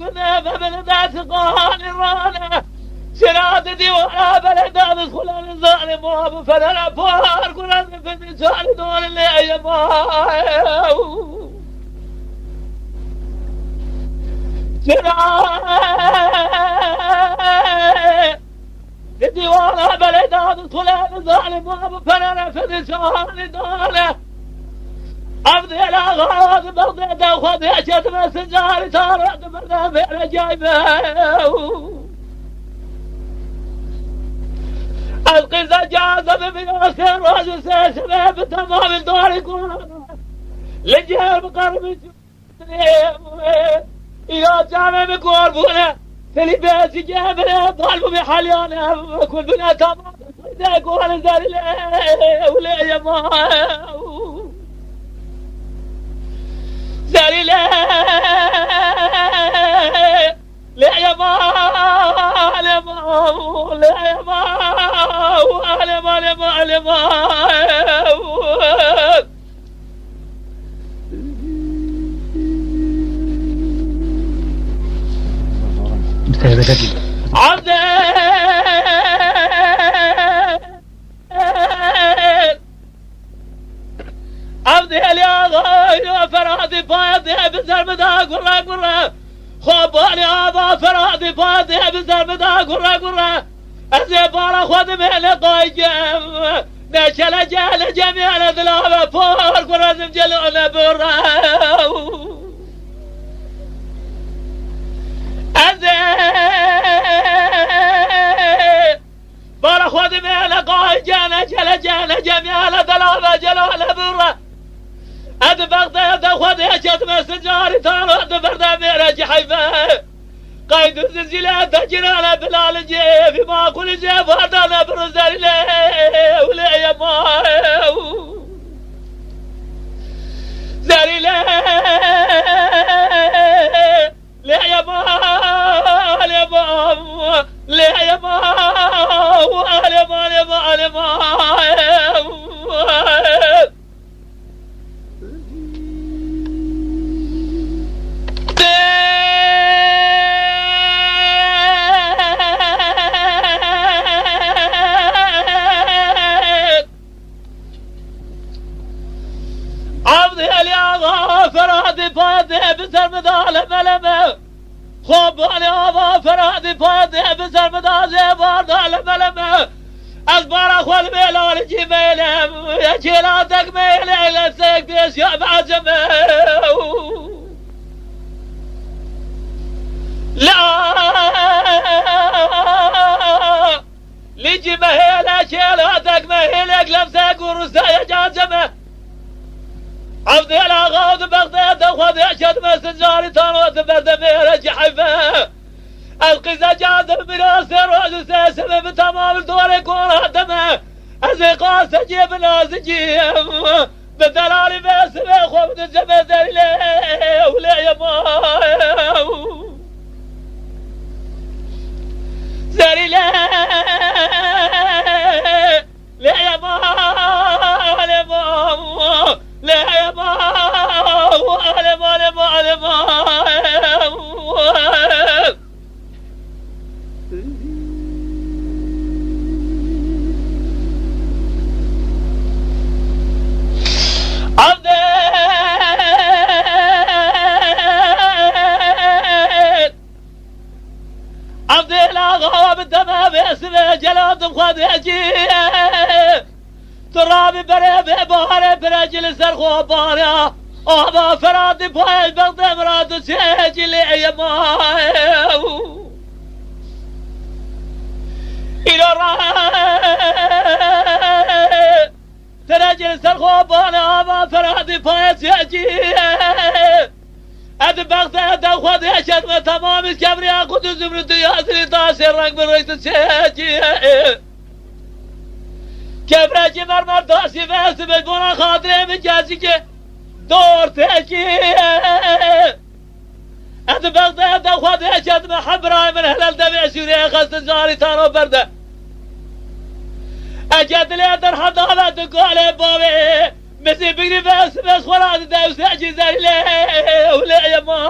قلنا فبلدات قانرانه سراد ديوانا بلدات خلال الظالم وابو فلنا بار قرآن في النسان دول اللي ايما سراد ديوانا بلدات خلال الظالم وابو فلنا في النسان دول عبد الأغراض بغداد وخذ يشت مسجار تارد برنامج جايبه القزة جازم بياسر رجل سبب تمام الدور يكون لجهل بقرب يا جامع بقربونه تلي بيت جابنا طالبوا بحليانه كل بنا تمام يقول زال ولا يا ما زال لا يا ما لا ما لا يا ما عبد يا فرادي فاضي بزر مدا قرة خباني هذا فرادي فاضي بزر مدا قرة الزبارة خذ من الضيجم نشل جال جميع الذلاب فور قرة زمجلون برا بارا خذ من الضيجم نشل جال جميع الذلاب جلون برا أد بغداد خذ يشت مسجاري تارو أد بردا ميرج حيفا قيد الزلزلة تجرى بلال جيب ما كل جيب هذا برزر ليه ولا يا ما زري ليه لا يا ما لا ما لا يا ما ولا ما فادي بسر مدال ملمه خباني هذا فرادي فادي بسر مدال زبار دال ملمه أصبر أخوال ميلان جميلم يا جيلاتك ميلي لسيك بيش يا بعجمه لا لجي مهيلة جيلاتك مهيلك لمسك ورسا يا جاجمه عبد الأغاض بغداد وخذ يشد مسجاري تارود برد ميرج حيفا القزة جاذب بناصر وجسي سبب تمام الدور يكون هدمه أزيقا سجيب نازجيم بدلالي باسمه خوف الجبه ذري ليه ولا يما ذري ليه لا يما لا يا ما عبد الأغا بالدمى باسمه جلاد بخذ يجيه ترابي بريبي باري برجل سرخو باريا أبا فرادي باي بغدي مرادو سيجي لي يمايو إلى راي ترجل سرخو باريا أبا فرادي باي سيجي أد بغدي أدخذ يشد ما تمام الكبري أخذ زمرد ياسري تاسر رنگ بريت سيجي كبرجي مرمر داسي بس بالبونا خاطري من جازيكي دور تاكي أد بغداد أخذ يشد محب راي من هلال دمع سوريا خست جاري تارو برده أجد لي در حضالة تقولي بابي مسي بقري بس خلاد داوس أجي زي ليه ولا يا ما